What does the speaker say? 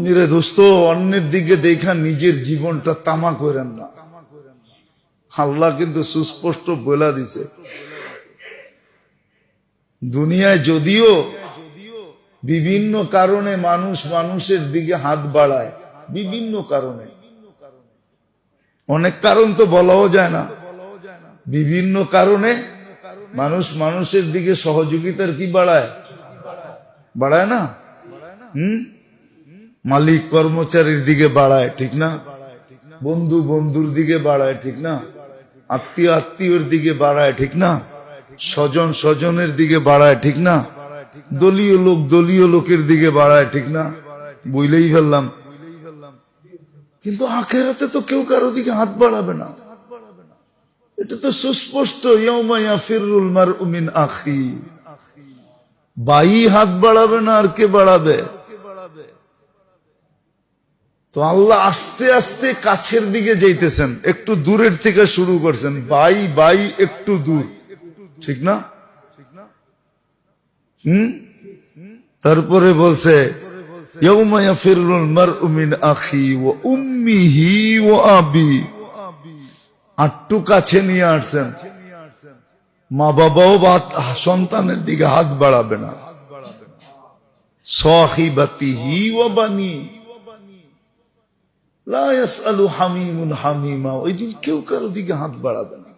মেরে দোস্ত, অন্যের দিকে দেখা নিজের জীবনটা তামা করেন না। আল্লাহ কিন্তু সুস্পষ্ট বলে দিছে, দুনিয়ায় যদিও বিভিন্ন কারণে মানুষ মানুষের দিকে হাত বাড়ায়, বিভিন্ন কারণে, অনেক কারণ তো বলাও যায় না, বিভিন্ন কারণে মানুষ মানুষের দিকে সহযোগিতার কি বাড়ায়, বাড়ায় না? মালিক কর্মচারীর দিকে বাড়ায়, ঠিক না? বন্ধু বন্ধুর দিকে বাড়ায়, ঠিক না? আত্মীয় আত্মীয়র দিকে বাড়ায়, ঠিক না? স্বজন স্বজনের দিকে বাড়ায়, ঠিক না? দলীয় লোক দলীয় লোকের দিকে বাড়ায়, ঠিক না? বুঝলেই ফেললাম। কিন্তু আখেরাতে তো কেউ কারো দিকে হাত বাড়াবে না, এটা তো সুস্পষ্ট। ইয়াউমা ইয়াফিরুল মারউ মিন আখি, ভাই হাত বাড়াবে না আর কে বাড়াবে? তো আল্লাহ আস্তে আস্তে কাছের দিকে যাইতেছেন, একটু দূরের থেকে শুরু করছেন, ভাই ভাই একটু দূর, ঠিক না? তারপরে বলছে ইয়াউমা ইয়াফিরুল মারউ মিন আখি ওয়া উম্মিহি ওয়া আবি, আটটু কাছে নিয়ে আসছেন। মা বাবাও সন্তানের দিকে হাত বাড়াবে না। সাহিবাতিহি ওয়া বানি লা ইয়াসআলু হামিমুন হামিমা, ওই দিন কেউ কারো দিকে হাত বাড়াবে না।